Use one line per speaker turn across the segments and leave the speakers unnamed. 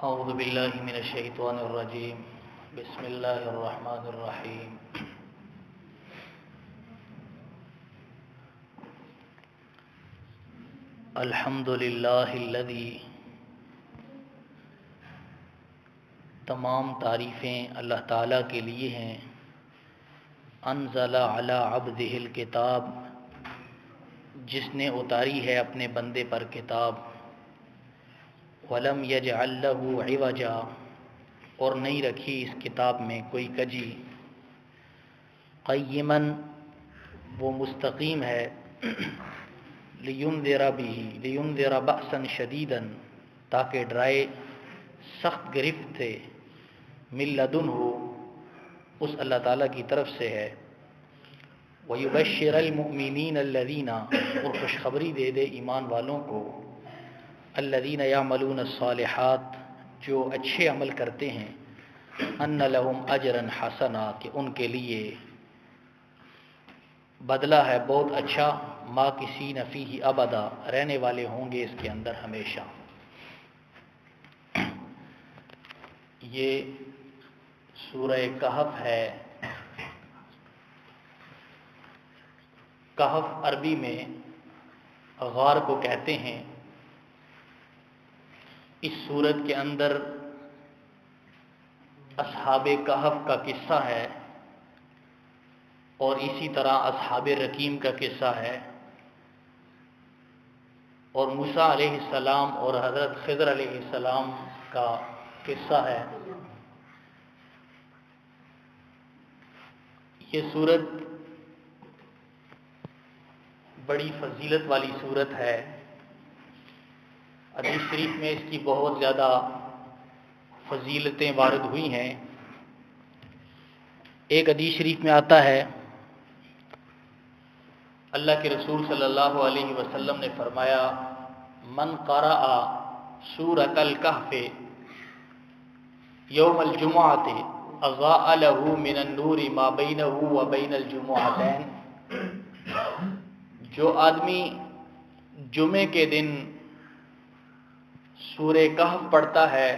اعوذ باللہ من الشیطان الرجیم بسم اللہ الرحمن الرحیم الحمد للہ الذی، تمام تعریفیں اللہ تعالیٰ کے لیے ہیں، انزل علی عبدہ الکتاب، جس نے اتاری ہے اپنے بندے پر کتاب، ولم یجعل لہ عوجا، اور نہیں رکھی اس کتاب میں کوئی کجی، قیما، وہ مستقیم ہے، لینذر بأسا شدیدا، تاکہ ڈرائے سخت گرفت سے، من لدنہ، اس اللہ تعالیٰ کی طرف سے ہے، وَيُبَشِّرَ الْمُؤْمِنِينَ الَّذِينَ، اور خوشخبری دے دے ایمان والوں کو، الَّذِينَ يَعْمَلُونَ الصَّالِحَاتِ، جو اچھے عمل کرتے ہیں، أَنَّ لَهُمْ أَجْرًا حَسَنًا، کہ ان کے لیے بدلہ ہے بہت اچھا، ماکثین فیہ ابدا، رہنے والے ہوں گے اس کے اندر ہمیشہ۔ یہ سورہ کہف ہے۔ کہف عربی میں غار کو کہتے ہیں۔ اس سورت کے اندر اصحاب کہف کا قصہ ہے، اور اسی طرح اصحاب رقیم کا قصہ ہے، اور موسیٰ علیہ السلام اور حضرت خضر علیہ السلام کا قصہ ہے۔ یہ سورت بڑی فضیلت والی سورت ہے۔ حدیث شریف میں اس کی بہت زیادہ فضیلتیں وارد ہوئی ہیں۔ ایک حدیث شریف میں آتا ہے، اللہ کے رسول صلی اللہ علیہ وسلم نے فرمایا، من قرأ سورۃ الکہف یوم الجمعۃ اضاء له من النور ما بینہ وبین الجمعتین، جو آدمی جمعے کے دن سورہ کہف پڑھتا ہے،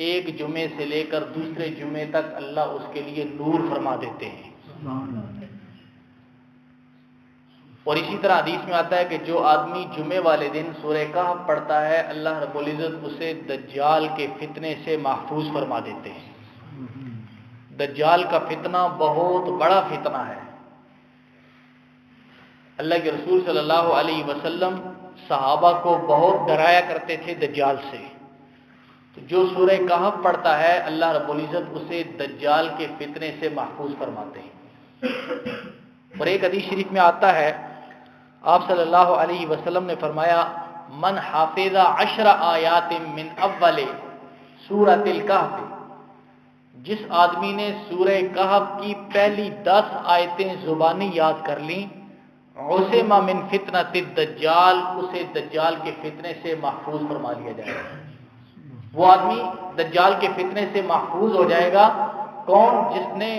ایک جمعے سے لے کر دوسرے جمعے تک اللہ اس کے لیے نور فرما دیتے ہیں۔ اور اسی طرح حدیث میں آتا ہے کہ جو آدمی جمعے والے دن سورہ کہف پڑھتا ہے، اللہ رب العزت اسے دجال کے فتنے سے محفوظ فرما دیتے ہیں۔ دجال کا فتنہ بہت بڑا فتنہ ہے۔ اللہ کے رسول صلی اللہ علیہ وسلم صحابہ کو بہت ڈرایا کرتے تھے دجال سے۔ تو جو سورہ کہف پڑھتا ہے، اللہ رب العزت اسے دجال کے فتنے سے محفوظ فرماتے ہیں۔ اور ایک حدیث شریف میں آتا ہے، آپ صلی اللہ علیہ وسلم نے فرمایا، من حافظ 10 آیات من اول سورۃ الکہف، جس آدمی نے سورہ کہف کی پہلی 10 آیتیں زبانی یاد کر لیں، عصم من فتنۃ الدجال، اسے دجال کے فتنے سے محفوظ فرما لیا جائے گا۔ وہ آدمی دجال کے فتنے سے محفوظ ہو جائے گا۔ کون؟ جس نے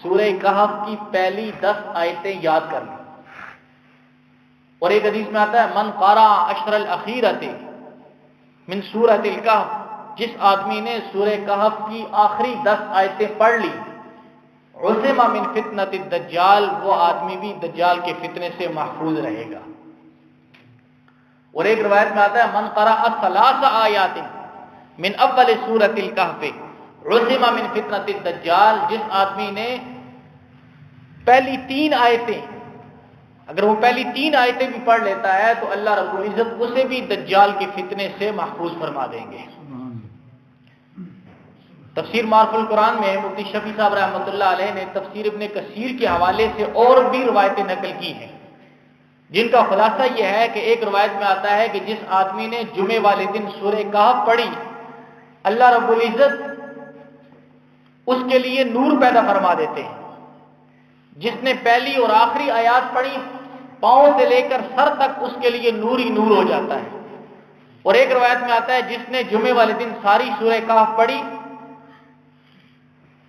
سورہ کہف کی پہلی 10 آیتیں یاد کر لیں۔ اور ایک حدیث میں آتا ہے، من قرأ 10 الاخیرۃ من سورۃ الکہف، جس آدمی نے سورہ کہف کی آخری 10 آیتیں پڑھ لی، عصم من فتنۃ الدجال، وہ آدمی بھی دجال کے فتنے سے محفوظ رہے گا۔ اور ایک روایت میں آتا ہے، من قرأ 3 آیات من اول سورۃ الکہف عصم من فتنۃ الدجال، جس آدمی نے پہلی 3 آیتیں، اگر وہ پہلی 3 آیتیں بھی پڑھ لیتا ہے تو اللہ رب العزت اسے بھی دجال کے فتنے سے محفوظ فرما دیں گے۔ تفسیر معرف القرآن میں مفتی شفیع صاحب رحمۃ اللہ علیہ نے تفسیر ابن کثیر کے حوالے سے اور بھی روایتیں نقل کی ہیں، جن کا خلاصہ یہ ہے کہ ایک روایت میں آتا ہے کہ جس آدمی نے جمعے والے دن سورہ کہف پڑھی، اللہ رب العزت اس کے لیے نور پیدا فرما دیتے ہیں۔ جس نے پہلی اور آخری آیات پڑھی، پاؤں سے لے کر سر تک اس کے لیے نور ہی نور ہو جاتا ہے۔ اور ایک روایت میں آتا ہے، جس نے جمعے والے دن ساری سورہ کہف پڑھی،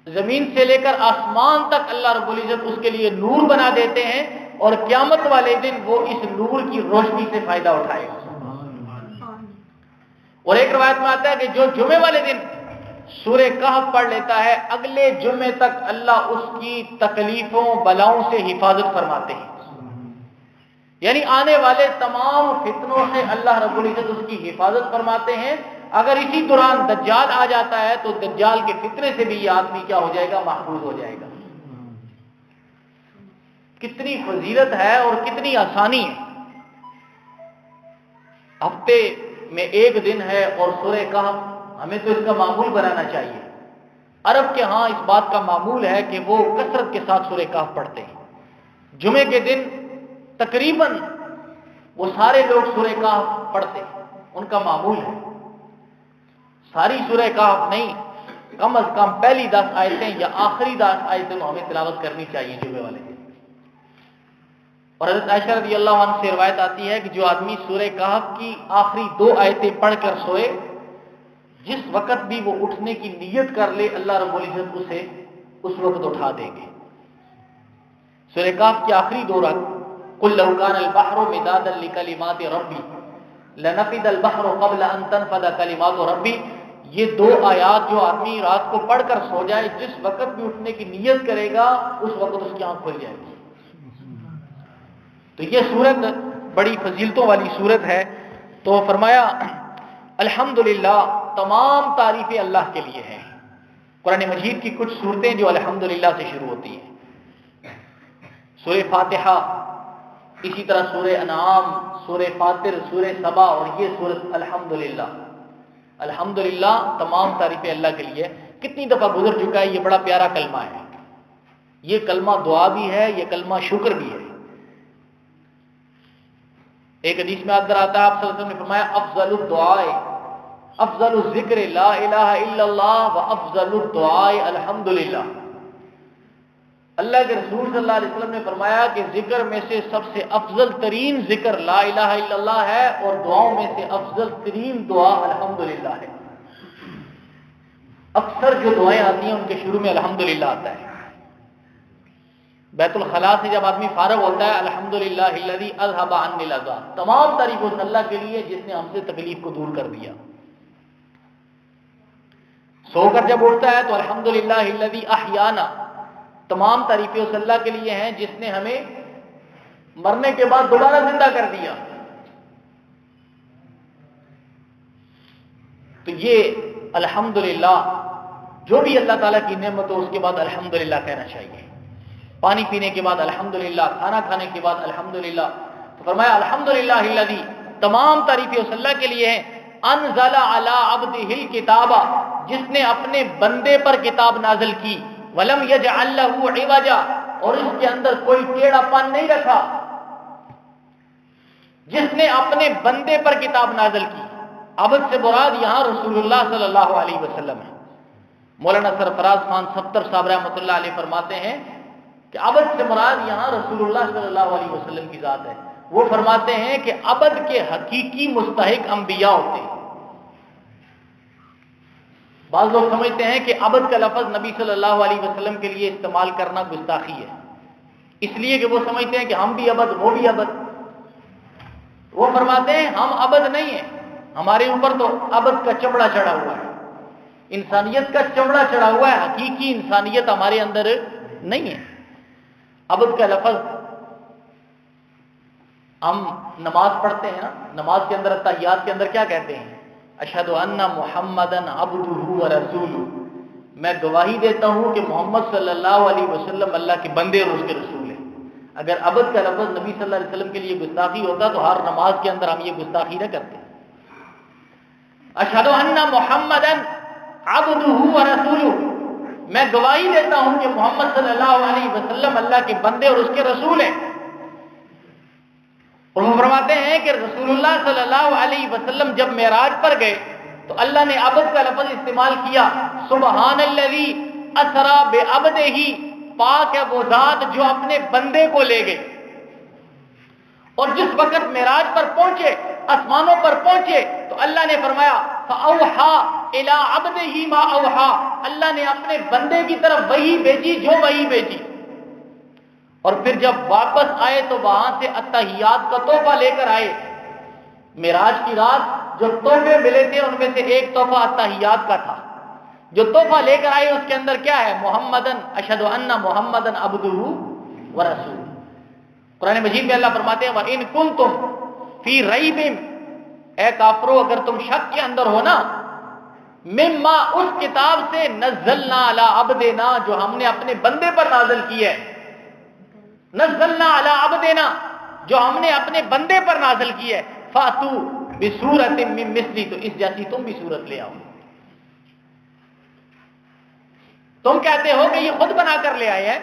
زمین سے لے کر آسمان تک اللہ رب العزت اس کے لیے نور بنا دیتے ہیں، اور قیامت والے دن وہ اس نور کی روشنی سے فائدہ اٹھائے گا۔ اور ایک روایت میں آتا ہے کہ جو جمعے والے دن سورہ کہف پڑھ لیتا ہے اگلے جمعے تک اللہ اس کی تکلیفوں بلاؤں سے حفاظت فرماتے ہیں، یعنی آنے والے تمام فتنوں سے اللہ رب العزت اس کی حفاظت فرماتے ہیں۔ اگر اسی دوران دجال آ جاتا ہے تو دجال کے فتنے سے بھی یہ آدمی کیا ہو جائے گا؟ محفوظ ہو جائے گا۔ کتنی فضیلت ہے اور کتنی آسانی ہے۔ ہفتے میں ایک دن ہے اور سورہ کہف، ہمیں تو اس کا معمول بنانا چاہیے۔ عرب کے ہاں اس بات کا معمول ہے کہ وہ کثرت کے ساتھ سورہ کہف پڑھتے ہیں۔ جمعے کے دن تقریباً وہ سارے لوگ سورہ کہف پڑھتے ہیں، ان کا معمول ہے۔ ساری سورہ کہف نہیں، کم از کم پہلی 10 آیتیں یا آخری 10 آیتیں ہمیں تلاوت کرنی چاہیے جمعے والے دن۔ اور حضرت عائشہ رضی اللہ عنہ سے روایت آتی ہے کہ جو آدمی سورہ کہف کی آخری 2 آیتیں پڑھ کر سوئے، جس وقت بھی وہ اٹھنے کی نیت کر لے اللہ رب العزت اسے اس وقت اٹھا دیں گے۔ سورہ کہف کی آخری 2 رکعت، قل لو كان البحر مدادا لكلمات ربي لنفد البحر قبل ان تنفد كلمات ربي، یہ 2 آیات جو آدمی رات کو پڑھ کر سو جائے، جس وقت بھی اٹھنے کی نیت کرے گا اس وقت اس کی آنکھ کھل جائے گی۔ تو یہ سورت بڑی فضیلتوں والی سورت ہے۔ تو فرمایا الحمدللہ، تمام تعریفیں اللہ کے لیے ہیں۔ قرآن مجید کی کچھ سورتیں جو الحمدللہ سے شروع ہوتی ہیں، سورہ فاتحہ، اسی طرح سورہ انعام، سورہ فاطر، سورہ سبا، اور یہ سورت الحمدللہ۔ الحمدللہ تمام تعریفیں اللہ کے لیے۔ کتنی دفعہ گزر چکا ہے، یہ بڑا پیارا کلمہ ہے۔ یہ کلمہ دعا بھی ہے، یہ کلمہ شکر بھی ہے۔ ایک حدیث میں اندر آتا ہے، آپ صلی اللہ علیہ وسلم نے فرمایا افضل الدعاء افضل الذکر لا الہ الا اللہ و افضل الدعاء الحمدللہ۔ اللہ کے رسول صلی اللہ علیہ وسلم نے فرمایا کہ ذکر میں سے سب سے افضل ترین ذکر لا الہ الا اللہ ہے، اور دعاؤں میں سے افضل ترین دعا الحمدللہ ہے۔ اکثر جو دعائیں آتی ہیں ان کے شروع میں الحمدللہ آتا ہے۔ بیت الخلاء سے جب آدمی فارغ ہوتا ہے، الحمدللہ الذی اذھب عنی الاذى، تمام تعریف اس اللہ کے لیے جس نے ہم سے تکلیف کو دور کر دیا۔ سو کر جب اٹھتا ہے تو الحمدللہ الذی احیانا، تمام تعریفیں اس اللہ کے لیے ہیں جس نے ہمیں مرنے کے بعد دوبارہ زندہ کر دیا۔ تو یہ الحمدللہ، جو بھی اللہ تعالیٰ کی نعمت ہو اس کے بعد الحمدللہ کہنا چاہیے۔ پانی پینے کے بعد الحمدللہ، کھانا کھانے کے بعد الحمدللہ۔ تو فرمایا الحمدللہ الذی، تمام تعریفیں اس اللہ کے لیے ہیں، انزل علی عبدہ الکتاب، جس نے اپنے بندے پر کتاب نازل کی، ولم یجعل لہ عوجا، اور اس کے اندر کوئی ٹیڑھا پن نہیں رکھا۔ جس نے اپنے بندے پر کتاب نازل کی، عبد سے مراد یہاں رسول اللہ صلی اللہ علیہ وسلم ہے۔ مولانا سرفراز خان 70 صاحب رحمۃ اللہ علیہ فرماتے ہیں کہ عبد سے مراد یہاں رسول اللہ صلی اللہ علیہ وسلم کی ذات ہے۔ وہ فرماتے ہیں کہ عبد کے حقیقی مستحق انبیاء ہوتے ہیں۔ بعض لوگ سمجھتے ہیں کہ عبد کا لفظ نبی صلی اللہ علیہ وسلم کے لیے استعمال کرنا گستاخی ہے، اس لیے کہ وہ سمجھتے ہیں کہ ہم بھی عبد، وہ بھی عبد۔ وہ فرماتے ہیں ہم عبد نہیں ہیں، ہمارے اوپر تو عبد کا چمڑا چڑھا ہوا ہے، انسانیت کا چمڑا چڑھا ہوا ہے، حقیقی انسانیت ہمارے اندر نہیں ہے۔ عبد کا لفظ، ہم نماز پڑھتے ہیں نا، نماز کے اندر تحیات کے اندر کیا کہتے ہیں؟ اشہد ان محمدن عبدہ ورسولہ، میں گواہی دیتا ہوں کہ محمد صلی اللہ علیہ وسلم اللہ کے بندے اور اس کے رسول ہیں۔ اگر عبد کا لفظ نبی صلی اللہ علیہ وسلم کے لیے گستاخی ہوتا تو ہر نماز کے اندر ہم یہ گستاخی نہ کرتے۔ اشہد ان محمدن عبدہ ورسولہ، میں گواہی دیتا ہوں کہ محمد صلی اللہ علیہ وسلم اللہ کے بندے اور اس کے رسول ہیں۔ اور وہ فرماتے ہیں کہ رسول اللہ صلی اللہ علیہ وسلم جب معراج پر گئے تو اللہ نے عبد کا لفظ استعمال کیا، سبحان الذی اسری بعبدہ، پاک ہے وہ ذات جو اپنے بندے کو لے گئے۔ اور جس وقت معراج پر پہنچے، آسمانوں پر پہنچے، تو اللہ نے فرمایا فاوحا الی عبدہ ما اوحا، اللہ نے اپنے بندے کی طرف وحی بھیجی جو وحی بھیجی۔ اور پھر جب واپس آئے تو وہاں سے التحیات کا تحفہ لے کر آئے، معراج کی رات جو تحفے ملے تھے ان میں سے ایک تحفہ التحیات کا تھا. جو تحفہ لے کر آئے اس کے اندر کیا ہے؟ محمدن اشہد ان محمدن عبدہ ورسول. قرآن مجید میں اللہ فرماتے ہیں وَإِن كُنتُمْ فِي رَيْبٍ، اے کافرو اگر تم شک کے اندر ہو نا، مما اس کتاب سے نزلنا علی عبدنا جو ہم نے اپنے بندے پر نازل کی ہے، نزلنا علی عبدنا جو ہم نے اپنے بندے پر نازل کی ہے، فاتو بسورۃ من مثلی، تو اس جیسی تم بھی صورت لے آؤ. تم کہتے ہو کہ یہ خود بنا کر لے آئے ہیں،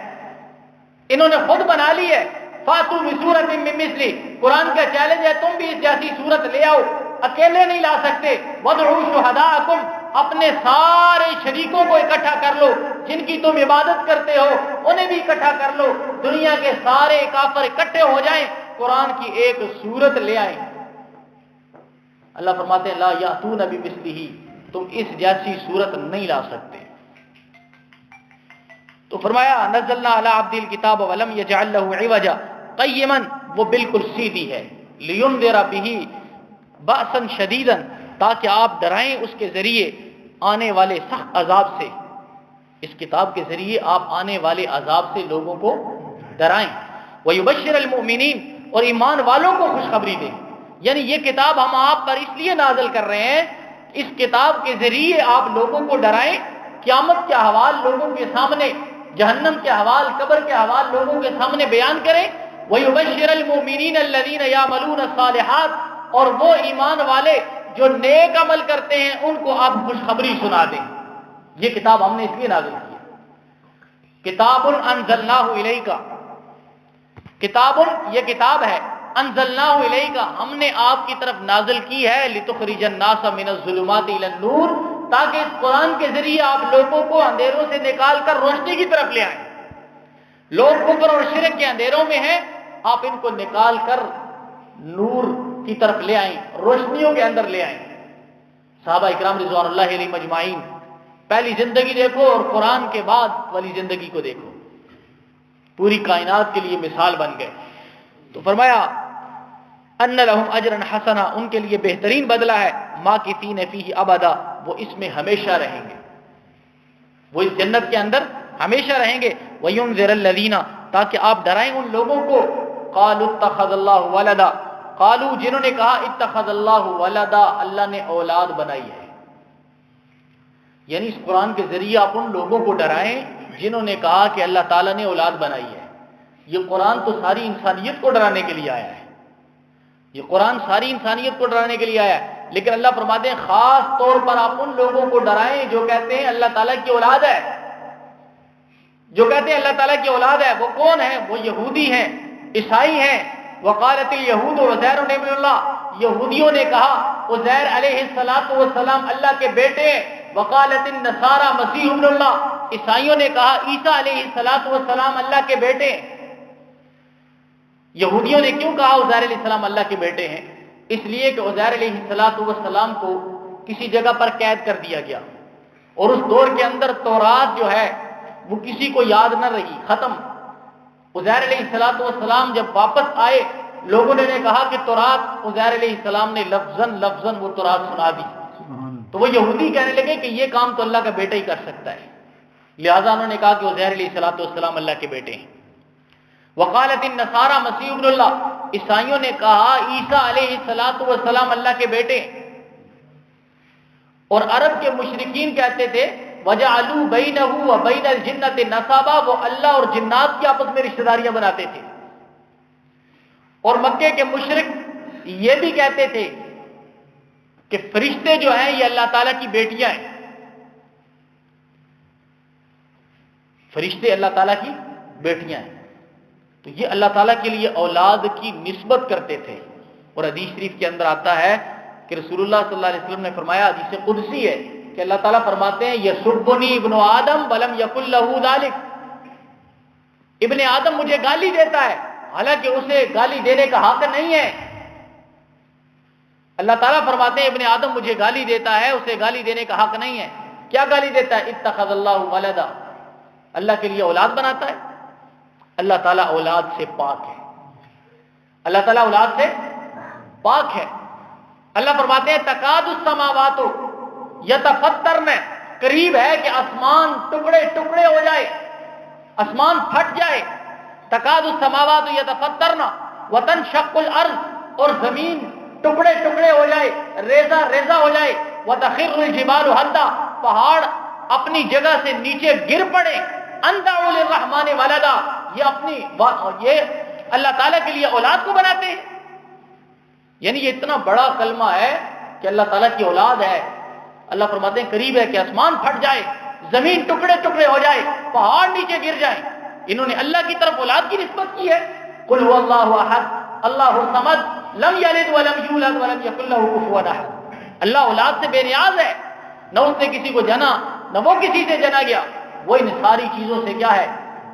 انہوں نے خود بنا لی ہے. فاتو بسورۃ من مثلی، قرآن کا چیلنج ہے تم بھی اس جیسی صورت لے آؤ. اکیلے نہیں لا سکتے. وادعوا شہداءکم، اپنے سارے شریکوں کو اکٹھا کر لو، جن کی تم عبادت کرتے ہو انہیں بھی اکٹھا کر لو. دنیا کے سارے کافر اکٹھے ہو جائیں، قرآن کی ایک صورت لے آئیں. اللہ فرماتے ہیں لا یاتون بمثلہ، تم اس جیسی صورت نہیں لا سکتے. تو فرمایا نزلنا علی عبد الکتاب ولم یجعل له عوجا قیما، وہ بالکل سیدھی ہے. لینذر بہ بأسا شدیدا، تاکہ آپ ڈرائیں اس کے ذریعے آنے والے سخت عذاب سے. اس کتاب کے ذریعے آپ آنے والے عذاب سے لوگوں کو ڈرائیں. ویبشر المؤمنین، اور ایمان والوں کو خوشخبری دیں. یعنی یہ کتاب ہم آپ پر اس لیے نازل کر رہے ہیں، اس کتاب کے ذریعے آپ لوگوں کو ڈرائیں، قیامت کے احوال لوگوں کے سامنے، جہنم کے احوال، قبر کے احوال لوگوں کے سامنے بیان کریں. وَيُبَشِّرَ الْمُؤْمِنِينَ الَّذِينَ يَعْمَلُونَ الصَّالِحَاتِ، اور وہ ایمان والے جو نیک عمل کرتے ہیں ان کو آپ خوشخبری سنا دیں. یہ کتاب ہم نے اس لیے نازل کی ہے. کتاب انزلناہ الیک، کتاب یہ کتاب ہے، انزلناہ الیک ہم نے آپ کی طرف نازل کی ہے، لتخرج الناس من الظلمات الی النور، تاکہ اس قرآن کے ذریعے آپ لوگوں کو اندھیروں سے نکال کر روشنی کی طرف لے آئیں. لوگ کفر اور شرک کے اندھیروں میں ہیں، آپ ان کو نکال کر نور کی طرف لے آئیں، روشنیوں کے اندر لے آئیں. صحابہ اکرام رضوان اللہ علیہ مجمعین پہلی زندگی دیکھو اور قرآن کے بعد والی زندگی کو دیکھو، پوری کائنات کے لیے مثال بن گئے. تو فرمایا ان لہم اجرا حسنا، ان کے لیے بہترین بدلہ ہے، ماکثین فیہ ابدا، وہ اس میں ہمیشہ رہیں گے، وہ اس جنت کے اندر ہمیشہ رہیں گے. وینذر الذین، تاکہ آپ ڈرائیں ان لوگوں کو، قالوا اتخذ اللہ ولدا، قالوا جنہوں نے کہا اتخذ اللہ ولدا، اللہ نے اولاد بنائی ہے. یعنی اس قرآن کے ذریعے آپ ان لوگوں کو ڈرائیں جنہوں نے کہا کہ اللہ تعالیٰ نے اولاد بنائی ہے. یہ قرآن تو ساری انسانیت کو ڈرانے کے لیے آیا ہے، یہ قرآن ساری انسانیت کو ڈرانے کے لیے آیا ہے. لیکن اللہ فرماتے ہیں خاص طور پر آپ ان لوگوں کو ڈرائیں جو کہتے ہیں اللہ تعالیٰ کی اولاد ہے، جو کہتے ہیں اللہ تعالیٰ کی اولاد ہے. وہ کون ہیں؟ وہ یہودی ہیں، عیسائی ہیں. وقالت الیہود عزیر ابن اللہ، یہودیوں نے کہا عزیر علیہ السلام اللہ کے بیٹے. وقالت النصارى مسیح ابن اللہ، عیسائیوں نے کہا عیسیٰ علیہ السلام اللہ کے بیٹے. یہودیوں نے کیوں کہا عزیر علیہ السلام اللہ کے بیٹے ہیں؟ اس لیے کہ عزیر علیہ السلام کو کسی جگہ پر قید کر دیا گیا، اور اس دور کے اندر تورات جو ہے وہ کسی کو یاد نہ رہی، ختم. عزیر علیہ السلام جب واپس آئے، لوگوں نے کہا کہ تورات عزیر علیہ السلام نے لفظاً وہ تورات سنا دی. تو وہ یہودی کہنے لگے کہ یہ کام تو اللہ کا بیٹا ہی کر سکتا ہے، لہذا انہوں نے کہا کہ عزیر علیہ السلام اللہ کے بیٹے ہیں. وقالت النصارى مسیح ابن اللہ، عیسائیوں نے کہا عیسیٰ علیہ السلام اللہ کے بیٹے. اور عرب کے مشرکین کہتے تھے وَجَعَلُوا بَيْنَهُ وَبَيْنَ الْجِنَّةِ نَسَبًا، وہ اللہ اور جنات کی آپس میں رشتہ داریاں بناتے تھے. اور مکے کے مشرک یہ بھی کہتے تھے کہ فرشتے جو ہیں یہ اللہ تعالیٰ کی بیٹیاں ہیں، فرشتے اللہ تعالیٰ کی بیٹیاں ہیں. تو یہ اللہ تعالیٰ کے لیے اولاد کی نسبت کرتے تھے. اور حدیث شریف کے اندر آتا ہے کہ رسول اللہ صلی اللہ علیہ وسلم نے فرمایا، حدیث قدسی ہے کہ اللہ تعالیٰ فرماتے ہیں یسبنی ابن آدم ولم یکن لہ ذلک، ابن آدم مجھے گالی دیتا ہے حالانکہ اسے گالی دینے کا حق نہیں ہے. اللہ تعالیٰ فرماتے ہیں ابن آدم مجھے گالی دیتا ہے، اسے گالی دینے کا حق نہیں ہے. کیا گالی دیتا ہے؟ اتخذ اللہ ولدا، اللہ کے لیے اولاد بناتا ہے. اللہ تعالیٰ اولاد سے پاک ہے، اللہ تعالیٰ اولاد سے پاک ہے. اللہ فرماتے ہیں تکاد السماوات یتفطرن، قریب ہے کہ آسمان ٹکڑے ٹکڑے ہو جائے، آسمان پھٹ جائے. تکاد السماوات یتفطرن وتنشق الارض، اور زمین ٹکڑے ٹکڑے ہو جائے، ریزہ ریزہ ہو جائے. وتخر الجبال هدا، پہاڑ اپنی جگہ سے نیچے گر پڑے. ان دعوا للرحمن ولدا، یہ اللہ تعالیٰ کے لیے اولاد کو بناتے ہیں. یعنی یہ اتنا بڑا کلمہ ہے کہ اللہ تعالیٰ کی اولاد ہے. اللہ فرماتے ہیں قریب ہے کہ آسمان پھٹ جائے، زمین ٹکڑے ٹکڑے ہو جائے، پہاڑ نیچے گر جائیں. انہوں نے اللہ کی طرف اولاد کی نسبت کی ہے. قل هو اللہ احد اللہ الصمد لم یلد ولم یولد ولم یکن له کفوا احد. اللہ اولاد سے بے نیاز ہے، نہ اس نے کسی کو جنا نہ وہ کسی سے جنا گیا. وہ ان ساری چیزوں سے کیا ہے؟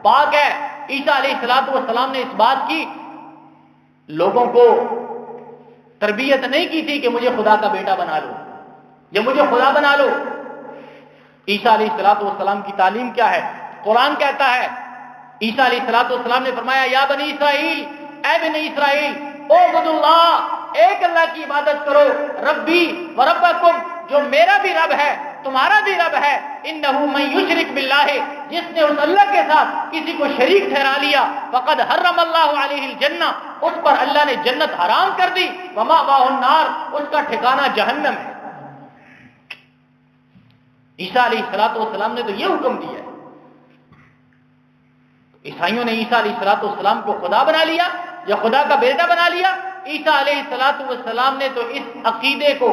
پاک ہے. عیسیٰ علیہ السلام نے اس بات کی لوگوں کو تربیت نہیں کی تھی کہ مجھے خدا کا بیٹا بنا لو یا مجھے خدا بنا لو. عیسیٰ علیہ السلام کی تعلیم کیا ہے؟ قرآن کہتا ہے، عیسیٰ علیہ السلام نے فرمایا یا بنی اسرائیل، اے بنی اسرائیل، اعبدوا اللہ، ایک اللہ کی عبادت کرو، ربی و ربکم، جو میرا بھی رب ہے تمہارا بھی رب ہے. انہ من یشرک باللہ، جس نے اس اللہ کے ساتھ کسی کو شریک ٹھہرا لیا، فقد حرم اللہ علیہ الجنہ، اس پر اللہ نے جنت حرام کر دی. ومأواہ النار، اس کا ٹھکانہ جہنم ہے. عیسیٰ علیہ السلام نے تو یہ حکم دیا ہے. عیسائیوں نے عیسیٰ علیہ السلام کو خدا بنا لیا یا خدا کا بیٹا بنا لیا. عیسیٰ علیہ السلام نے تو اس عقیدے کو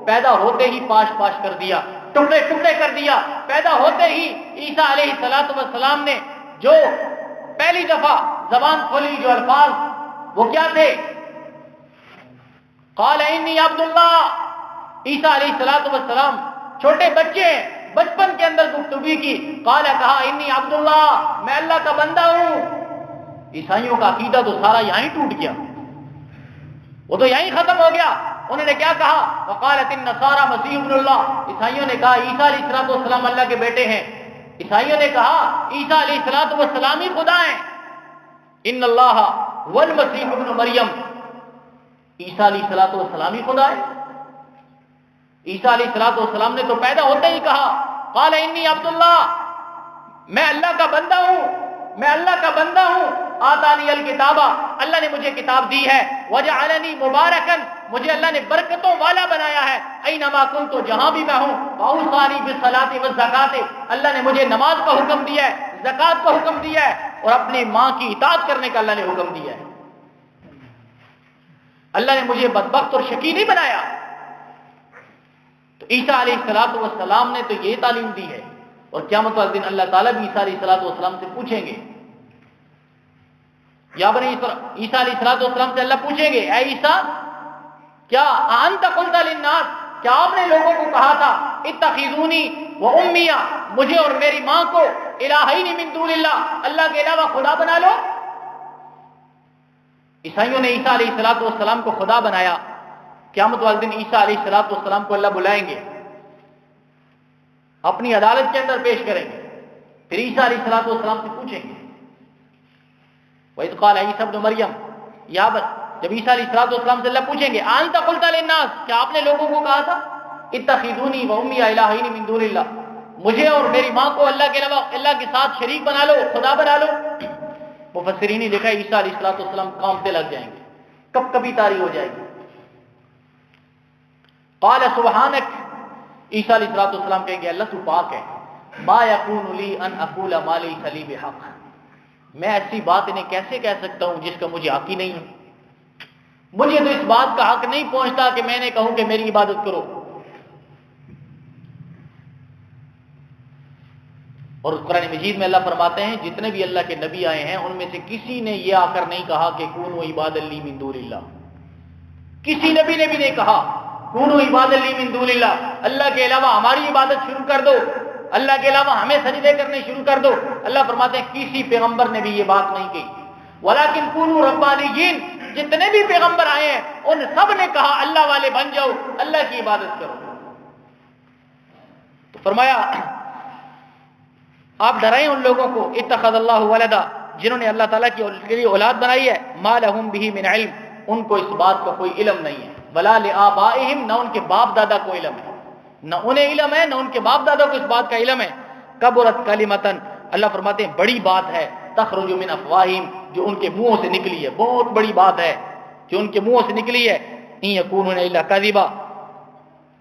پیدا ہوتے ہی پاش پاش کر دیا، ٹکڑے ٹکڑے کر دیا. پیدا ہوتے ہی عیسیٰ علیہ السلام نے جو پہلی دفعہ زبان کھولی، جو الفاظ وہ کیا تھے؟ قال انی عبد اللہ. عیسیٰ علیہ السلام چھوٹے بچے ہیں، بچپن کے اندر گفتگو کی. قال، کہا، انی عبد اللہ، میں اللہ کا بندہ ہوں. عیسائیوں کا عقیدہ تو سارا یہیں ٹوٹ گیا، وہ تو یہیں ختم ہو گیا. انہوں نے کیا کہا؟ وقالت النصارى مسیح ابن اللہ. عیسائیوں نے کہا عیسیٰ علیہ السلام اللہ کے بیٹے ہیں. عیسائیوں نے کہا عیسیٰ علیہ السلام ہی خدا ہیں. ان اللہ والمسیح ابن مریم، عیسیٰ علیہ السلام ہی خدا ہے. عیسیٰ علیہ السلام نے تو پیدا ہوتے ہی کہا قال انی عبد اللہ، میں اللہ کا بندہ ہوں، میں اللہ کا بندہ ہوں. آتانی الکتابہ، اللہ نے مجھے کتاب دی ہے. وجعلنی مبارکن، مجھے اللہ نے برکتوں والا بنایا ہے. اینما کنت، جہاں بھی میں ہوں. واوصانی بالصلاۃ والزکاۃ، اللہ نے مجھے نماز کا حکم دیا ہے، زکات کا حکم دیا ہے، اور اپنی ماں کی اطاعت کرنے کا اللہ نے حکم دیا ہے. اللہ نے مجھے بدبخت اور شقی نہیں بنایا. تو عیسیٰ علیہ السلام نے تو یہ تعلیم دی ہے. اور قیامت والے دن اللہ تعالیٰ بھی عیسیٰ علیہ السلام سے پوچھیں گے. یا بنی عیسیٰ علیہ السلام سے اللہ پوچھیں گے، اے عیسیٰ، کیا انت قلت للناس، کیا آپ نے لوگوں کو کہا تھا اتخذونی و امی، مجھے اور میری ماں کو الہین من دون اللہ، اللہ کے علاوہ خدا بنا لو. عیسائیوں نے عیسیٰ علیہ السلام کو خدا بنایا. قیامت والے دن عیسیٰ علیہ السلام کو اللہ بلائیں گے، اپنی عدالت کے اندر پیش کریں گے. پھر عیسیٰ علیہ السلام سے پوچھیں گے، وَإِذْ قَالَ عِيسَى ابْنُ مَرْيَمَ، جب عیسیٰ علیہ السلام سے اللہ پوچھیں گے أَنْتَ قُلْتَ لِلنَّاسِ، کیا آپ نے لوگوں کو کہا تھا اتخذونی وأمی الہین من دون اللہ، مجھے اور میری ماں کو اللہ کے علاوہ اللہ کے ساتھ شریک بنا لو، خدا بنا لو. مفسرین نے لکھا ہے عیسیٰ علیہ السلام کانپنے لگ جائیں گے، کب کبھی طاری ہو جائے گی. قال سبحانک، عیسیٰ علیہ السلام کہیں گے اللہ تو پاک ہے. ما یکون لی ان اقول ما لیس لی بحق، میں ایسی بات انہیں کیسے کہہ سکتا ہوں جس کا مجھے حق ہی نہیں ہے. مجھے تو اس بات کا حق نہیں پہنچتا کہ میں نے کہوں کہ میری عبادت کرو. اور قرآن مجید میں اللہ فرماتے ہیں جتنے بھی اللہ کے نبی آئے ہیں ان میں سے کسی نے یہ آ کر نہیں کہا کہ کونوا عبادا لی من دون اللہ. کسی نبی نے بھی نہیں کہا کونوا عبادا لی من دون اللہ، اللہ کے علاوہ ہماری عبادت شروع کر دو، اللہ کے علاوہ ہمیں سجدے کرنے شروع کر دو. اللہ فرماتے ہیں کسی پیغمبر نے بھی یہ بات نہیں کہی. ولیکن کونوا ربانیین، جتنے بھی پیغمبر آئے ہیں ان سب نے کہا اللہ والے بن جاؤ، اللہ کی عبادت کرو. تو فرمایا آپ ڈرائیں ان لوگوں کو اتخذ اللہ ولدا، جنہوں نے اللہ تعالیٰ کی اولاد بنائی ہے. ما لہم بہ من علم، ان کو اس بات کا کوئی علم نہیں ہے. ولا لآبائہم، نہ ان کے باپ دادا کو علم ہے، نہ انہیں علم ہے نہ ان کے باپ دادا کو اس بات کا علم ہے. کبرت کلمتن، اللہ فرماتے ہیں بڑی بات ہے، تخرج من افواہہم، جو ان کے منہوں سے نکلی ہے، بہت بڑی بات ہے جو ان کے منہوں سے نکلی ہے. ان یقولون الا کذبا،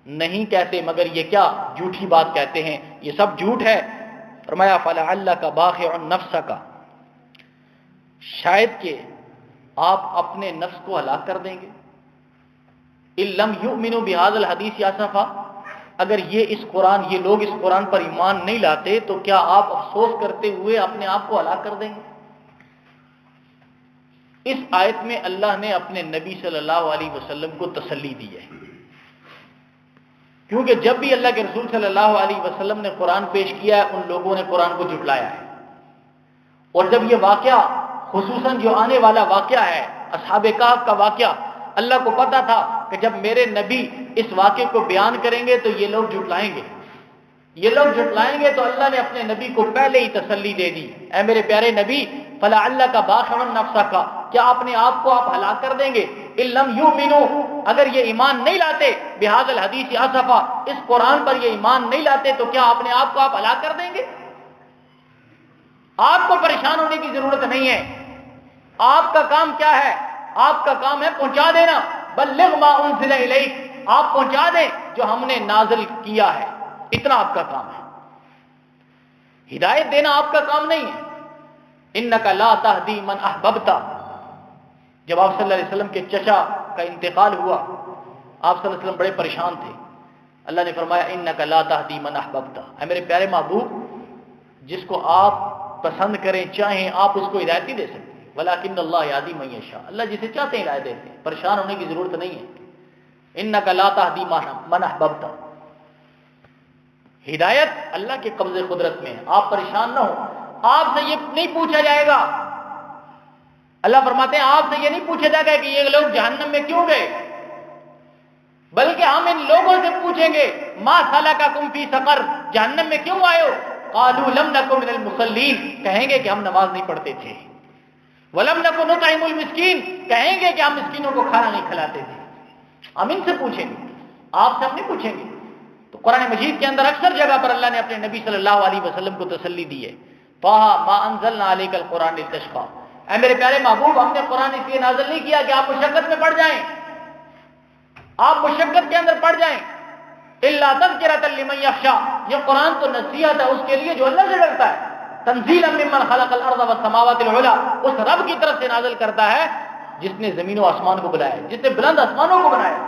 نہیں کہتے مگر یہ کیا، جھوٹی بات کہتے ہیں، یہ سب جھوٹ ہے. فرمایا فلعلک باخع نفسک، شاید کہ آپ اپنے نفس کو ہلاک کر دیں گے. ان لم یؤمنوا بهذا الحدیث اسفا، اگر یہ لوگ اس قرآن پر ایمان نہیں لاتے تو کیا آپ افسوس کرتے ہوئے اپنے آپ کو ہلاک کر دیں گے؟ اس آیت میں اللہ نے اپنے نبی صلی اللہ علیہ وسلم کو تسلی دی ہے، کیونکہ جب بھی اللہ کے رسول صلی اللہ علیہ وسلم نے قرآن پیش کیا ہے، ان لوگوں نے قرآن کو جھٹلایا ہے. اور جب یہ واقعہ، خصوصاً جو آنے والا واقعہ ہے اصحاب کہف کا واقعہ، اللہ کو پتا تھا کہ جب میرے نبی اس واقعے کو بیان کریں گے تو یہ لوگ جھٹلائیں گے، یہ لوگ جھٹلائیں گے. تو اللہ نے اپنے نبی کو پہلے ہی تسلی دے دی، اے میرے پیارے نبی فلعلک باخع نفسک، کیا اپنے آپ کو آپ ہلاک کر دیں گے؟ ان لم یؤمنوا، اگر یہ ایمان نہیں لاتے، بہذا الحدیث اسفا، اس قرآن پر یہ ایمان نہیں لاتے تو کیا اپنے آپ کو آپ ہلاک کر دیں گے؟ آپ کو پریشان ہونے کی ضرورت نہیں ہے. آپ کا کام کیا ہے؟ آپ کا کام ہے پہنچا دینا. بلغ ما انزل الیک، آپ پہنچا دیں جو ہم نے نازل کیا ہے، اتنا آپ کا کام ہے. ہدایت دینا آپ کا کام نہیں ہے. انک لا تہدی من احببت، جب آپ صلی اللہ علیہ وسلم کے چچا کا انتقال ہوا، آپ صلی اللہ علیہ وسلم بڑے پریشان تھے. اللہ نے فرمایا انک لا تہدی من احببت، اے میرے پیارے محبوب، جس کو آپ پسند کریں چاہیں آپ اس کو ہدایت نہیں دے سکتے. ولیکن اللہ یہدی من یشاء، اللہ جسے چاہتے ہیں ہدایت دیتے ہیں، پریشان ہونے کی ضرورت نہیں ہے. انک لا تہدی من احببت، ہدایت اللہ کے قبضے قدرت میں ہے، آپ پریشان نہ ہو. آپ سے یہ نہیں پوچھا جائے گا، اللہ فرماتے ہیں آپ سے یہ نہیں پوچھا جائے گا کہ یہ لوگ جہنم میں کیوں گئے، بلکہ ہم ان لوگوں سے پوچھیں گے ما سلککم فی سقر، جہنم میں کیوں آئے ہو؟ قالوا لم نکن من المصلین، کہیں گے کہ ہم نماز نہیں پڑھتے تھے. ولم نکن نطعم المسکین، کہیں گے کہ ہم مسکینوں کو کھانا نہیں کھلاتے تھے. ہم ان سے پوچھیں گے، آپ سے ہم نہیں پوچھیں گے. تو قرآن مجید کے اندر اکثر جگہ پر اللہ نے اپنے نبی صلی اللہ علیہ وسلم کو تسلی دی ہے. طٰہ ما انزلنا علیک القرآن لتشقیٰ، اے میرے پیارے محبوب، ہم نے قرآن اس لیے نازل نہیں کیا کہ آپ مشقت میں پڑ جائیں، آپ مشقت کے اندر پڑ جائیں. الا تذکرۃ لمن یخشیٰ، یہ قرآن تو نصیحت ہے اس کے لیے جو اللہ سے ڈرتا ہے. تنزیلا ممن خلق الارض والسماوات العلی، اس رب کی طرف سے نازل کرتا ہے جس نے زمین و آسمان کو بنایا ہے، جس نے بلند آسمانوں کو بنایا.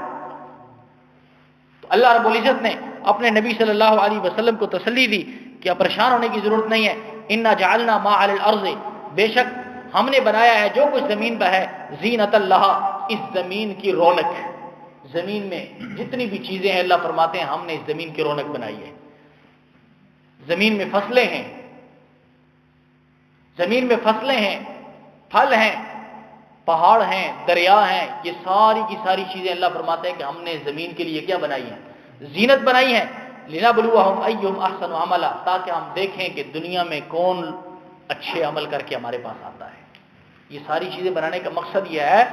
تو اللہ رب العزت نے اپنے نبی صلی اللہ علیہ وسلم کو تسلی دی کہ اب پریشان ہونے کی ضرورت نہیں ہے. انا جعلنا ما علی الارض، بے شک ہم نے بنایا ہے جو کچھ زمین پہ ہے، زینت اللہ، اس زمین کی رونق. زمین میں جتنی بھی چیزیں ہیں اللہ فرماتے ہیں ہم نے اس زمین کی رونق بنائی ہے. زمین میں فصلیں ہیں، زمین میں فصلیں ہیں، پھل ہیں، پہاڑ ہیں، دریا ہیں، یہ ساری کی ساری چیزیں اللہ فرماتے ہیں کہ ہم نے زمین کے لیے کیا بنائی ہیں؟ زینت بنائی ہے. لنبلوہم ایہم احسن عملا، تاکہ ہم دیکھیں کہ دنیا میں کون اچھے عمل کر کے ہمارے پاس آتا ہے. یہ ساری چیزیں بنانے کا مقصد یہ ہے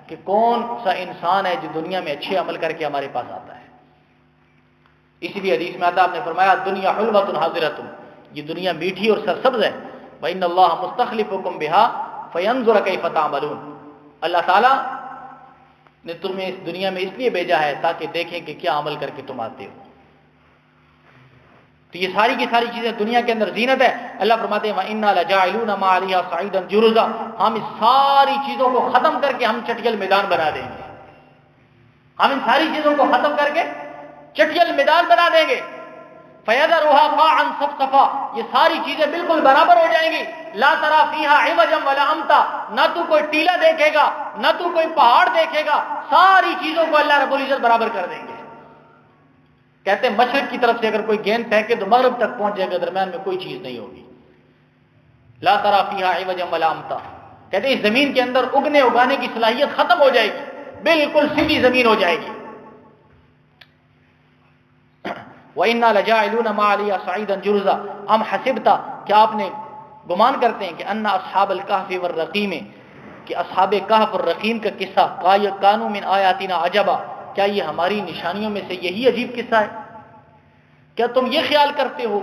کہ کون سا انسان ہے جو دنیا میں اچھے عمل کر کے ہمارے پاس آتا ہے. اسی لیے حدیث میں آتا آپ نے فرمایا دنیا حلوۃ حاضرۃ، یہ دنیا میٹھی اور سرسبز ہے. وَإِنَّ اللَّهَ مُسْتَخْلِفُكُمْ بِهَا فَيَنْظُرَ كَيْفَ تَعْمَلُونَ، اللہ تعالیٰ نے تمہیں اس دنیا میں اس لیے بھیجا ہے تاکہ دیکھیں کہ کیا عمل کر کے تم آتے ہو. تو یہ ساری کی ساری چیزیں دنیا کے اندر زینت ہے. اللہ فرماتے ہیں وَإِنَّا لَجَاعِلُونَ مَا عَلَيْهَا صَعِيدًا جُرُزًا، ہم اس ساری چیزوں کو ختم کر کے ہم چٹیل میدان بنا دیں گے. ہم ان ساری چیزوں کو ختم کر کے چٹیل میدان بنا دیں گے. فَيَذَرُهَا قَاعًا صَفْصَفًا، یہ ساری چیزیں بالکل برابر ہو جائیں گی. لَا تَرَىٰ فِيهَا عِوَجًا وَلَا أَمْتًا، نہ تو کوئی ٹیلا دیکھے گا نہ تو کوئی پہاڑ دیکھے گا، ساری چیزوں کو اللہ رب العزت برابر کر دیں گے. کہتے ہیں مشرق کی طرف سے اگر کوئی گیند پھینکے تو مغرب تک پہنچ جائے گا، درمیان میں کوئی چیز نہیں ہوگی. لا ترى فيها عوجا ولا امتا، کہتے ہیں اس زمین کے اندر اگنے اگانے کی صلاحیت ختم ہو جائے گی، بالکل سیدھی زمین ہو جائے گی. وَإِنَّا لَجَاعِلُونَ مَا عَلَيْهَا صَعِيدًا جُرُزًا أَمْ حَسِبْتَ، کیا آپ نے گمان کرتے ہیں کہ ان اصحاب الکہف والرقیم، کہ اصحاب کہف اور رقیم کا قصہ کانوا من آیاتنا عجبا، کیا یہ ہماری نشانیوں میں سے یہی عجیب قصہ ہے؟ کیا تم یہ خیال کرتے ہو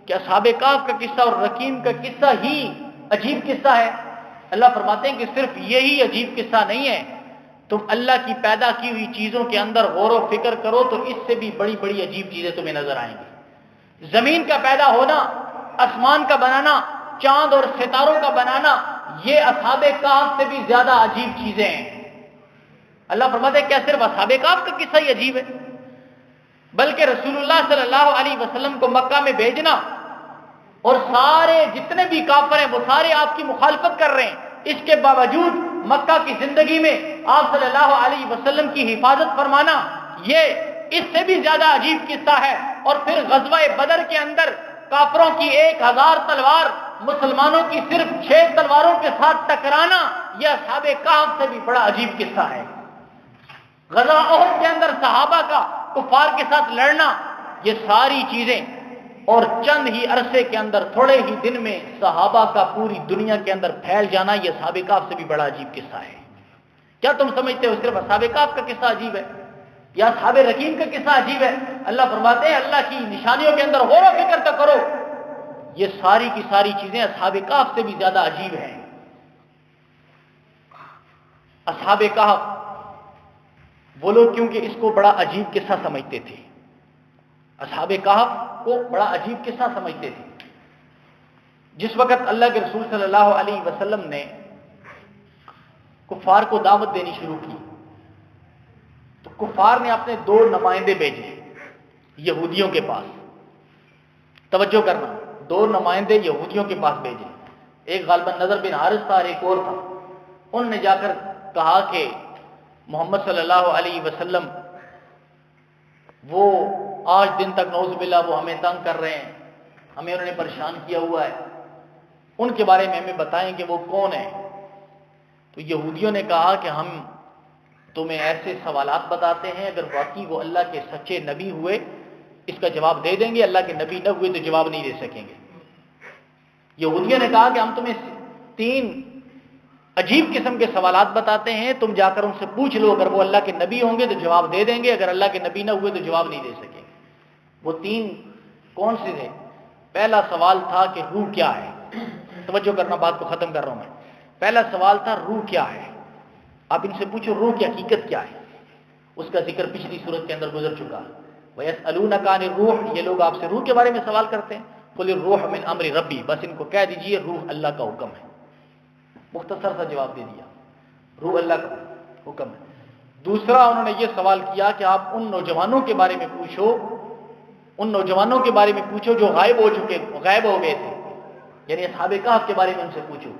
کہ اصحاب کہف کا قصہ اور رقیم کا قصہ ہی عجیب قصہ ہے؟ اللہ فرماتے ہیں کہ صرف یہی عجیب قصہ نہیں ہے، تم اللہ کی پیدا کی ہوئی چیزوں کے اندر غور و فکر کرو تو اس سے بھی بڑی بڑی عجیب چیزیں تمہیں نظر آئیں گی۔ زمین کا پیدا ہونا، آسمان کا بنانا، چاند اور ستاروں کا بنانا، یہ اصحاب کہف سے بھی زیادہ عجیب چیزیں ہیں۔ اللہ فرماتے ہیں کیا صرف اصحاب کہف کا قصہ ہی عجیب ہے؟ بلکہ رسول اللہ صلی اللہ علیہ وسلم کو مکہ میں بھیجنا اور سارے جتنے بھی کافر ہیں وہ سارے آپ کی مخالفت کر رہے ہیں، اس کے باوجود مکہ کی زندگی میں آپ صلی اللہ علیہ وسلم کی حفاظت فرمانا، یہ اس سے بھی زیادہ عجیب قصہ ہے۔ اور پھر غزوہ بدر کے اندر کافروں کی 1000 تلوار مسلمانوں کی صرف 6 تلواروں کے ساتھ ٹکرانا، یہ اصحاب کہف سے بھی بڑا عجیب قصہ ہے۔ غزوہ احد کے اندر صحابہ کا کفار کے ساتھ لڑنا، یہ ساری چیزیں، اور چند ہی عرصے کے اندر تھوڑے ہی دن میں صحابہ کا پوری دنیا کے اندر پھیل جانا، یہ اصحاب کہف سے بھی بڑا عجیب قصہ ہے۔ کیا تم سمجھتے ہو صرف اصحاب کہف کا قصہ عجیب ہے یا اصحاب رقیم کا قصہ عجیب ہے؟ اللہ فرماتے ہیں اللہ کی نشانیوں کے اندر غور و فکر تو کرو، یہ ساری کی ساری چیزیں اصحاب کہف سے بھی زیادہ عجیب ہیں۔ اصحاب کہف وہ لوگ کیونکہ اس کو بڑا عجیب قصہ سمجھتے تھے، اصحاب کہف کو بڑا عجیب قصہ سمجھتے تھے۔ جس وقت اللہ کے رسول صلی اللہ علیہ وسلم نے کفار کو دعوت دینی شروع کی تو کفار نے اپنے 2 نمائندے بھیجے یہودیوں کے پاس۔ توجہ کرنا، 2 نمائندے یہودیوں کے پاس بھیجے، ایک غالباً نضر بن حارث تھا اور ایک اور تھا۔ انہوں نے جا کر کہا کہ محمد صلی اللہ علیہ وسلم وہ آج دن تک نعوذ باللہ وہ ہمیں تنگ کر رہے ہیں، ہمیں انہوں نے پریشان کیا ہوا ہے، ان کے بارے میں ہمیں بتائیں کہ وہ کون ہیں۔ تو یہودیوں نے کہا کہ ہم تمہیں ایسے سوالات بتاتے ہیں، اگر واقعی وہ اللہ کے سچے نبی ہوئے اس کا جواب دے دیں گے، اللہ کے نبی نہ ہوئے تو جواب نہیں دے سکیں گے۔ یہودیوں نے کہا کہ ہم تمہیں 3 عجیب قسم کے سوالات بتاتے ہیں، تم جا کر ان سے پوچھ لو، اگر وہ اللہ کے نبی ہوں گے تو جواب دے دیں گے، اگر اللہ کے نبی نہ ہوئے تو جواب نہیں دے سکیں گے۔ وہ 3 کون سے تھے؟ پہلا سوال تھا کہ روح کیا ہے؟ توجہ کرنا، بات کو ختم کر رہا ہوں میں۔ پہلا سوال تھا روح کیا ہے؟ آپ ان سے پوچھو روح کی حقیقت کیا ہے؟ اس کا ذکر پچھلی صورت کے اندر گزر چکا ہے۔ وَيَسْأَلُونَكَ عَنِ الرُّوحِ، یہ لوگ آپ سے روح کے بارے میں سوال کرتے ہیں، قُلِ الرُّوحُ مِنْ أَمْرِ رَبِّي، بس ان کو کہہ دیجئے روح اللہ کا حکم ہے۔ مختصر سا جواب دے دیا، روح اللہ کا حکم ہے۔ دوسرا انہوں نے یہ سوال کیا کہ آپ ان نوجوانوں کے بارے میں پوچھو، ان نوجوانوں کے بارے میں پوچھو جو غائب ہو گئے تھے، یعنی اصحاب کہف کے بارے میں ان سے پوچھو۔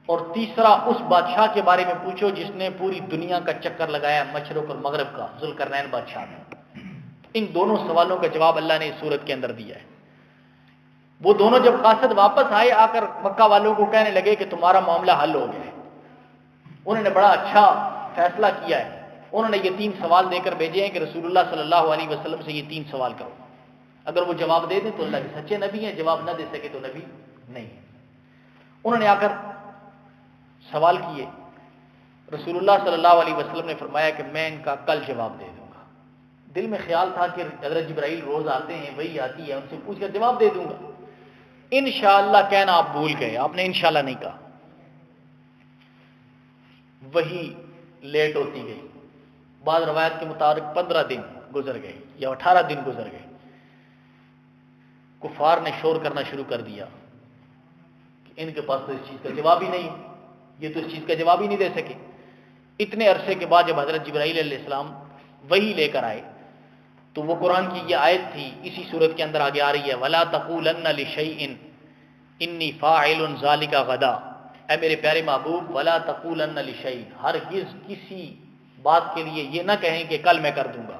اور تیسرا اس بادشاہ کے بارے میں پوچھو جس نے پوری دنیا کا چکر لگایا، مشرق اور مغرب کا، ذوالقرنین بادشاہ نے۔ ان دونوں سوالوں کا جواب اللہ نے اس سورت کے اندر دیا ہے۔ وہ دونوں جب قاصد واپس آئے، آ کر مکہ والوں کو کہنے لگے کہ تمہارا معاملہ حل ہو گیا ہے، انہوں نے بڑا اچھا فیصلہ کیا ہے۔ انہوں نے یہ 3 سوال دے کر بھیجے ہیں کہ رسول اللہ صلی اللہ علیہ وسلم سے یہ 3 سوال کرو، اگر وہ جواب دے دیں تو اللہ کے سچے نبی ہیں، جواب نہ دے سکے تو نبی نہیں ہے۔ انہوں نے آ کر سوال کیے، رسول اللہ صلی اللہ علیہ وسلم نے فرمایا کہ میں ان کا کل جواب دے دوں گا۔ دل میں خیال تھا کہ حضرت جبرائیل روز آتے ہیں، وہی آتی ہے، ان سے پوچھ کر جواب دے دوں گا۔ انشاءاللہ کہنا آپ بھول گئے، آپ نے انشاءاللہ نہیں کہا۔ وہی لیٹ ہوتی گئی، بعض روایت کے مطابق 15 دن گزر گئے یا 18 دن گزر گئے۔ کفار نے شور کرنا شروع کر دیا کہ ان کے پاس تو اس چیز کا جواب ہی نہیں، یہ تو اس چیز کا جواب ہی نہیں دے سکے۔ اتنے عرصے کے بعد جب حضرت جبرائیل علیہ السلام وہی لے کر آئے تو وہ قرآن کی یہ آیت تھی، اسی صورت کے اندر آگے آ رہی ہے، وَلَا تَقُولَنَّ لِشَيْءٍ إِنِّي فَاعِلٌ ذَلِكَ غَدًا، اے میرے پیارے محبوب وَلَا تَقُولَنَّ لِشَيْءٍ، ہرگز کسی بات کے لیے یہ نہ کہیں کہ کل میں کر دوں گا،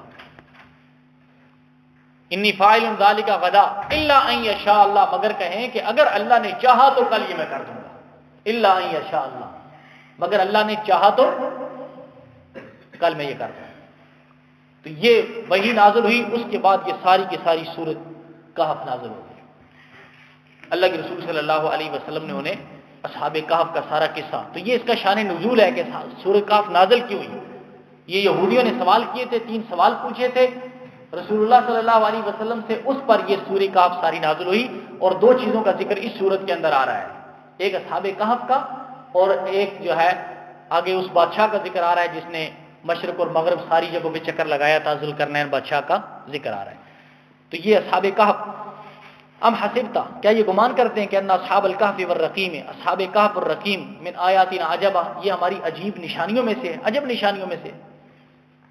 انی فاعل ذلک غدا الا ان یشاء اللہ، مگر کہیں کہ اگر اللہ نے چاہا تو کل یہ میں کر دوں گا، الا ان یشاء اللہ، مگر اللہ نے چاہا تو کل میں یہ کر دوں گا۔ تو یہ وہی نازل ہوئی، اس کے بعد یہ ساری کی ساری سورت کہف نازل ہو گئی۔ اللہ کے رسول صلی اللہ علیہ وسلم نے انہیں اصحاب کہف کا سارا قصہ، تو یہ اس کا شان نزول ہے کہ سورہ کہف نازل کیوں ہوئی۔ یہ یہودیوں نے سوال کیے تھے، 3 سوال پوچھے تھے رسول اللہ صلی اللہ علیہ وسلم سے، اس پر یہ سورہ کہف ساری نازل ہوئی، اور 2 چیزوں کا ذکر اس سورت کے اندر آ رہا ہے، ایک اصحاب کہف کا، اور ایک جو ہے آگے اس بادشاہ کا ذکر آ رہا ہے جس نے مشرق اور مغرب ساری جگہوں پہ چکر لگایا تھا، ذوالقرنین بادشاہ کا ذکر آ رہا ہے۔ تو یہ اصحاب کہف، ام حسبتا، کیا یہ گمان کرتے ہیں کہ ان اصحاب الکہف والرقیم، اصحاب کہف اور رقیم من آیاتنا عجبا، یہ ہماری عجیب نشانیوں میں سے ہے، عجب نشانیوں میں سے،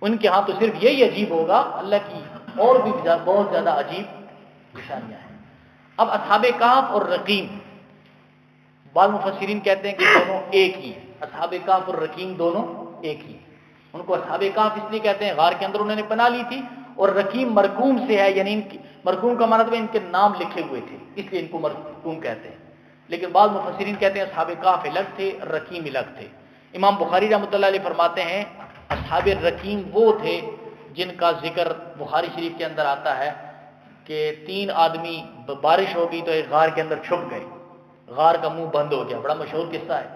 ان کے ہاں تو صرف یہی عجیب ہوگا، اللہ کی اور بھی بہت زیادہ عجیب نشانیاں ہیں۔ اب اصحاب کہف اور رقیم، بعض مفسرین کہتے ہیں کہ دونوں ایک ہی، اصحاب کہف اور رقیم دونوں ایک ہی، ان کو اصحاب کہف اس لیے کہتے ہیں غار کے اندر انہوں نے پناہ لی تھی، اور رقیم مرقوم سے ہے، یعنی مرقوم کا مطلب ان کے نام لکھے ہوئے تھے اس لیے ان کو مرقوم کہتے ہیں، لیکن بعض مفسرین کہتے ہیں اصحاب کہف الگ تھے، رقیم الگ تھے۔ امام بخاری رحمۃ اللہ علیہ فرماتے ہیں اصحاب رقیم وہ تھے جن کا ذکر بخاری شریف کے اندر آتا ہے کہ 3 آدمی بارش ہو گئی تو ایک غار کے اندر چھپ گئے، غار کا منہ بند ہو گیا، بڑا مشہور قصہ ہے،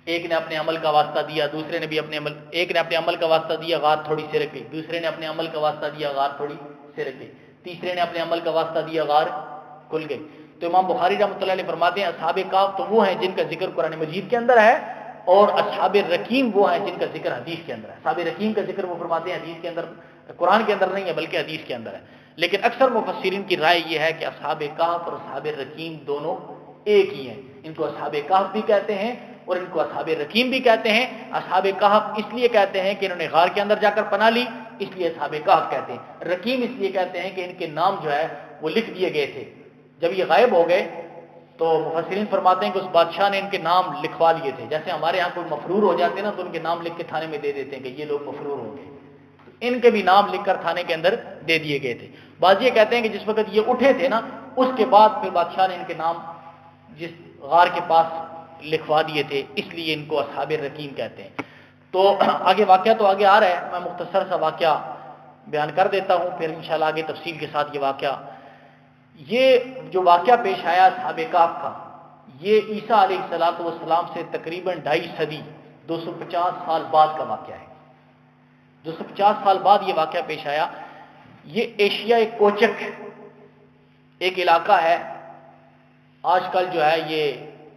ایک نے اپنے عمل کا واسطہ دیا، دوسرے نے بھی ایک نے اپنے عمل کا واسطہ دیا، غار تھوڑی سرک گئی، دوسرے نے اپنے عمل کا واسطہ دیا، غار تھوڑی سرک گئی، تیسرے نے اپنے عمل کا واسطہ دیا، غار کھل گئی۔ تو امام بخاری رحمۃ اللہ علیہ فرماتے ہیں اصحاب کہف تو وہ ہیں جن کا ذکر قرآن مجید کے اندر ہے، اور اصحاب رقیم وہ ہیں جن کا ذکر حدیث کے اندر ہے۔ اصحاب رقیم کا ذکر وہ فرماتے ہیں حدیث کے اندر، قرآن کے اندر نہیں ہے بلکہ حدیث کے اندر ہے، لیکن اکثر مفسرین کی رائے یہ ہے کہ اصحاب کہف اور اصحاب رقیم دونوں ایک ہی ہیں، ان کو اصحاب کہف بھی کہتے ہیں اور ان کو اصحاب رقیم بھی کہتے ہیں۔ اصحاب کہف اس لیے کہتے ہیں کہ انہوں نے غار کے اندر جا کر پناہ لی، اس لیے اصحاب کہف کہتے ہیں۔ رقیم اس لیے کہتے ہیں کہ ان کے نام جو ہے وہ لکھ دیے گئے تھے، جب یہ غائب ہو گئے تو مفسرین فرماتے ہیں کہ اس بادشاہ نے ان کے نام لکھوا لیے تھے، جیسے ہمارے ہاں کوئی مفرور ہو جاتے ہیں نا تو ان کے نام لکھ کے تھانے میں دے دیتے ہیں کہ یہ لوگ مفرور ہوں گے، ان کے بھی نام لکھ کر تھانے کے اندر دے دیے گئے تھے۔ بعض یہ کہتے ہیں کہ جس وقت یہ اٹھے تھے نا اس کے بعد پھر بادشاہ نے ان کے نام جس غار کے پاس لکھوا دیے تھے، اس لیے ان کو اصحاب رقیم کہتے ہیں۔ تو آگے واقعہ تو آگے آ رہا ہے، میں مختصر سا واقعہ بیان کر دیتا ہوں، پھر انشاءاللہ آگے تفصیل کے ساتھ یہ جو واقعہ پیش آیا اصحاب کہف کا، یہ عیسیٰ علیہ السلام سے تقریباً 2.5 صدی 250 سال بعد کا واقعہ ہے، 250 سال بعد یہ واقعہ پیش آیا۔ یہ ایشیا کوچک ایک علاقہ ہے، آج کل جو ہے یہ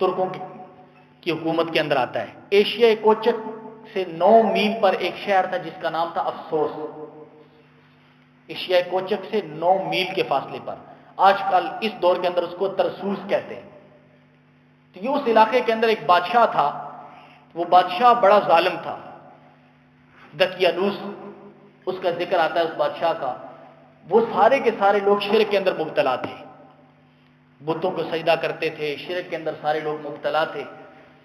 ترکوں کی حکومت کے اندر آتا ہے۔ ایشیا کوچک سے 9 میل پر ایک شہر تھا جس کا نام تھا افسوس، ایشیا کوچک سے 9 میل کے فاصلے پر، آج کل اس دور کے اندر اس کو ترسوس کہتے ہیں۔ تو یہ اس علاقے کے اندر ایک بادشاہ تھا، وہ بادشاہ بڑا ظالم تھا، دقیانوس اس کا ذکر آتا ہے اس بادشاہ کا۔ وہ سارے کے سارے لوگ شرک کے اندر مبتلا تھے، بتوں کو سجدہ کرتے تھے، شرک کے اندر سارے لوگ مبتلا تھے۔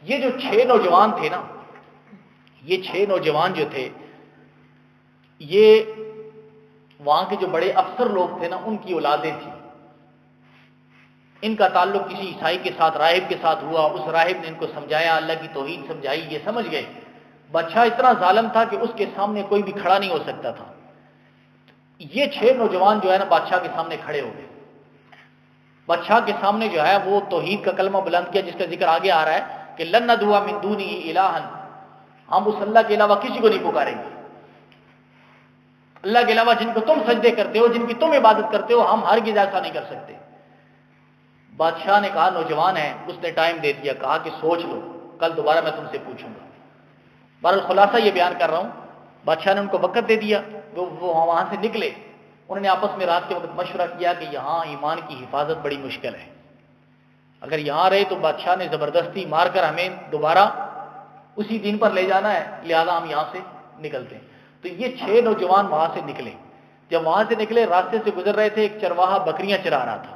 یہ جو 6 نوجوان تھے نا، یہ 6 نوجوان جو تھے، یہ وہاں کے جو بڑے افسر لوگ تھے نا ان کی اولادیں تھیں، ان کا تعلق کسی عیسائی کے ساتھ، راہب کے ساتھ ہوا، اس راہب نے ان کو سمجھایا، اللہ کی توحید سمجھائی، یہ سمجھ گئے۔ بادشاہ اتنا ظالم تھا کہ اس کے سامنے کوئی بھی کھڑا نہیں ہو سکتا تھا۔ یہ 6 نوجوان جو ہے نا بادشاہ کے سامنے کھڑے ہو گئے، بادشاہ کے سامنے جو ہے وہ توحید کا کلمہ بلند کیا، جس کا ذکر آگے آ رہا ہے کہ لن ندعو من دونہ الہا، ہم اس اللہ کے علاوہ کسی کو نہیں پکاریں گے، اللہ کے علاوہ جن کو تم سجدے کرتے ہو، جن کی تم عبادت کرتے ہو، ہم ہرگز ایسا نہیں کر سکتے۔ بادشاہ نے کہا نوجوان ہے، اس نے ٹائم دے دیا، کہا کہ سوچ لو، کل دوبارہ میں تم سے پوچھوں گا۔ بہرحال خلاصہ یہ بیان کر رہا ہوں، بادشاہ نے ان کو وقت دے دیا، وہ وہاں سے نکلے، انہوں نے آپس میں رات کے وقت مشورہ کیا کہ یہاں ایمان کی حفاظت بڑی مشکل ہے، اگر یہاں رہے تو بادشاہ نے زبردستی مار کر ہمیں دوبارہ اسی دین پر لے جانا ہے، لہذا ہم یہاں سے نکلتے ہیں۔ تو یہ 6 نوجوان وہاں سے نکلے، جب وہاں سے نکلے راستے سے گزر رہے تھے، ایک چرواہا بکریاں چرا رہا تھا،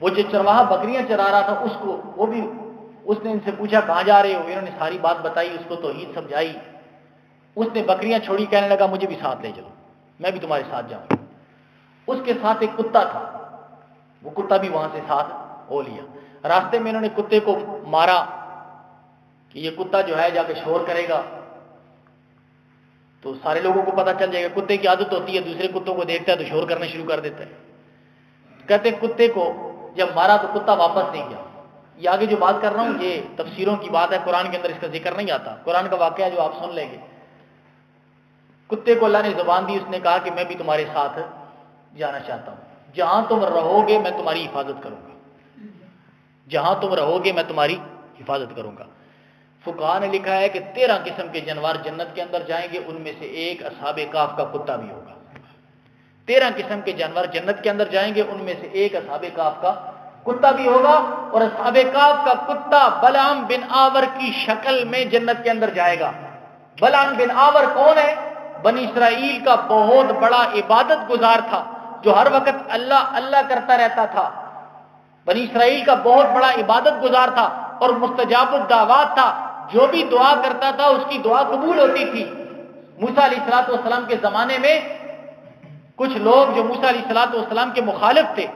وہ جو چرواہا بکریاں چرا رہا تھا اس نے ان سے پوچھا کہاں جا رہے ہو، انہوں نے ساری بات بتائی، اس کو توحید سمجھائی، اس نے بکریاں چھوڑی، کہنے لگا مجھے بھی ساتھ لے چلو، میں بھی تمہارے ساتھ جاؤں۔ اس کے ساتھ ایک کتا تھا، وہ کتا بھی وہاں سے ساتھ ہو لیا۔ راستے میں انہوں نے کتے کو مارا کہ یہ کتا جو ہے جا کے شور کرے گا تو سارے لوگوں کو پتہ چل جائے گا، کتے کی عادت ہوتی ہے دوسرے کتوں کو دیکھتا ہے تو شور کرنا شروع کر دیتا ہے۔ کہتے کتے کو جب مارا تو کتا واپس نہیں گیا، یہ آگے جو بات کر رہا ہوں یہ تفسیروں کی بات ہے، قرآن کے اندر اس کا ذکر نہیں آتا. قرآن کا واقعہ جو آپ سن لیں گے. کتے کو اللہ نے زبان دی، اس نے کہا کہ میں بھی تمہارے ساتھ جانا چاہتا ہوں. جہاں تم رہو گے میں تمہاری حفاظت کروں گا، جہاں تم رہو گے میں تمہاری حفاظت کروں گا. فقہاء نے لکھا ہے کہ 13 قسم کے جانور جنت کے اندر جائیں گے، ان میں سے ایک اصحاب کہف کا کتا بھی ہوگا. 13 قسم کے جانور جنت کے اندر جائیں گے، ان میں سے ایک اصحاب کہف کا کتا بھی ہوگا. اور اصحاب کہف کا کتا بلعام بن آور کی شکل میں جنت کے اندر جائے گا. بلعام بن آور کون ہے؟ بنی اسرائیل کا بہت بڑا عبادت گزار تھا جو ہر وقت اللہ اللہ کرتا رہتا تھا. بنی اسرائیل کا بہت بڑا عبادت گزار تھا اور مستجاب الدعوات تھا. جو بھی دعا کرتا تھا اس کی دعا قبول ہوتی تھی. موسیٰ علیہ السلام کے زمانے میں کچھ لوگ جو موسیٰ علیہ السلام کے مخالف تھے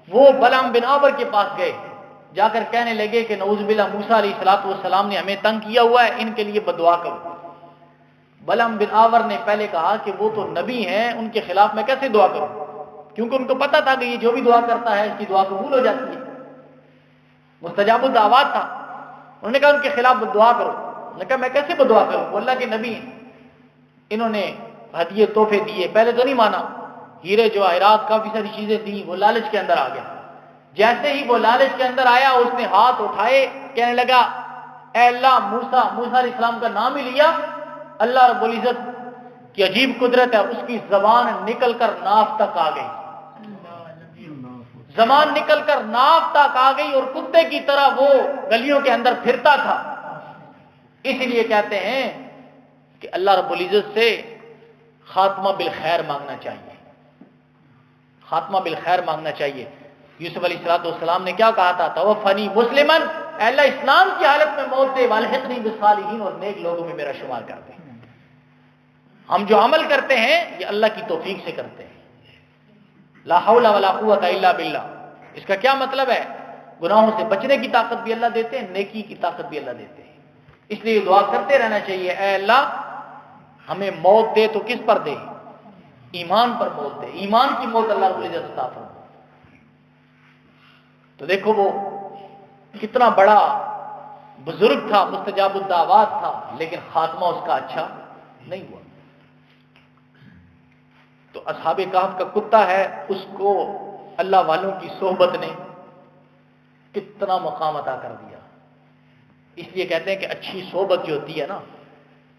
وہ بلعام بن آور کے پاس گئے، جا کر کہنے لگے کہ نعوذ باللہ موسیٰ علیہ السلام نے ہمیں تنگ کیا ہوا ہے، ان کے لیے بددعا کرو. بلعام بن آور نے پہلے کہا کہ وہ تو نبی ہیں، ان کے خلاف میں کیسے دعا کروں، کیونکہ ان کو پتا تھا کہ یہ جو بھی دعا کرتا ہے اس کی دعا قبول ہو جاتی ہے، مستجاب الدعوات تھا. انہوں نے کہا ان کے خلاف بددعا کرو. انہوں نے کہا میں کیسے بددعا کروں، وہ اللہ کے نبی ہیں. انہوں نے ہدیے تحفے دیے، پہلے تو نہیں مانا، ہیرے جواہرات کافی ساری چیزیں دی. وہ لالچ کے اندر آ گیا. جیسے ہی وہ لالچ کے اندر آیا اس نے ہاتھ اٹھائے، کہنے لگا اے اللہ، موسیٰ علیہ السلام کا نام ہی لیا. اللہ رب العزت کی عجیب قدرت ہے، اس کی زبان نکل کر ناف تک آ گئی. زبان نکل کر ناف تک آ گئی اور کتے کی طرح وہ گلیوں کے اندر پھرتا تھا. اس لیے کہتے ہیں کہ اللہ رب العزت سے خاتمہ بالخیر مانگنا چاہیے، خاتمہ بالخیر مانگنا چاہیے. یوسف علیہ السلام نے کیا کہا تھا؟ توفنی مسلمن، اے اللہ اسلام کی حالت میں موت دے، والحقنی بالصالحین، اور نیک لوگوں میں میرا شمار کر دے. ہم جو عمل کرتے ہیں یہ اللہ کی توفیق سے کرتے ہیں. لا حول ولا قوت الا باللہ. اس کا کیا مطلب ہے؟ گناہوں سے بچنے کی طاقت بھی اللہ دیتے ہیں، نیکی کی طاقت بھی اللہ دیتے ہیں. اس لیے دعا کرتے رہنا چاہیے، اے اللہ ہمیں موت دے تو کس پر دے؟ ایمان پر موت دے. ایمان کی موت اللہ رب العزت عطا فرمائے. تو دیکھو وہ کتنا بڑا بزرگ تھا، مستجاب الدعوات تھا، لیکن خاتمہ اس کا اچھا نہیں ہوا. تو اصحاب کہف کا کتا ہے، اس کو اللہ والوں کی صحبت نے کتنا مقام عطا کر دیا. اس لیے کہتے ہیں کہ اچھی صحبت جو ہوتی ہے نا،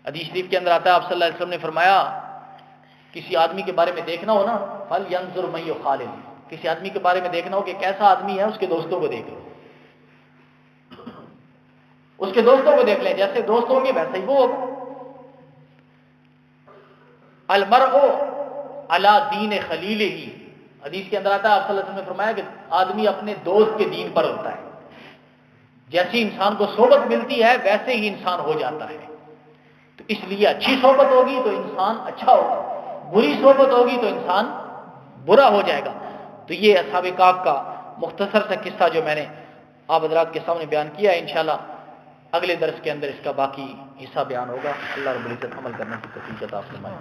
حدیث شریف کے اندر آتا ہے آپ صلی اللہ علیہ وسلم نے فرمایا کسی آدمی کے بارے میں دیکھنا ہو نا، فَلْيَنْظُرْ مَن يُخَالِلُ، کسی آدمی کے بارے میں دیکھنا ہو کہ کیسا آدمی ہے، اس کے دوستوں کو دیکھ لو، اس کے دوستوں کو دیکھ لیں. جیسے دوست ہوں گے ویسے ہی وہ ہوگا. المرء علی دین خلیلہ، حدیث کے اندر آتا ہے آپ صلی اللہ علیہ وسلم نے فرمایا کہ آدمی اپنے دوست کے دین پر ہوتا ہے. جیسی انسان کو صحبت ملتی ہے ویسے ہی انسان ہو جاتا ہے. تو اس لیے اچھی صحبت ہوگی تو انسان اچھا ہوگا، بری صحبت ہوگی تو انسان برا ہو جائے گا. تو یہ اصحاب کہف کا مختصر سا قصہ جو میں نے آپ حضرات کے سامنے بیان کیا ہے، انشاءاللہ اگلے درس کے اندر اس کا باقی حصہ بیان ہوگا. اللہ رب العزت عمل کرنے کی توفیق عطا فرمائے.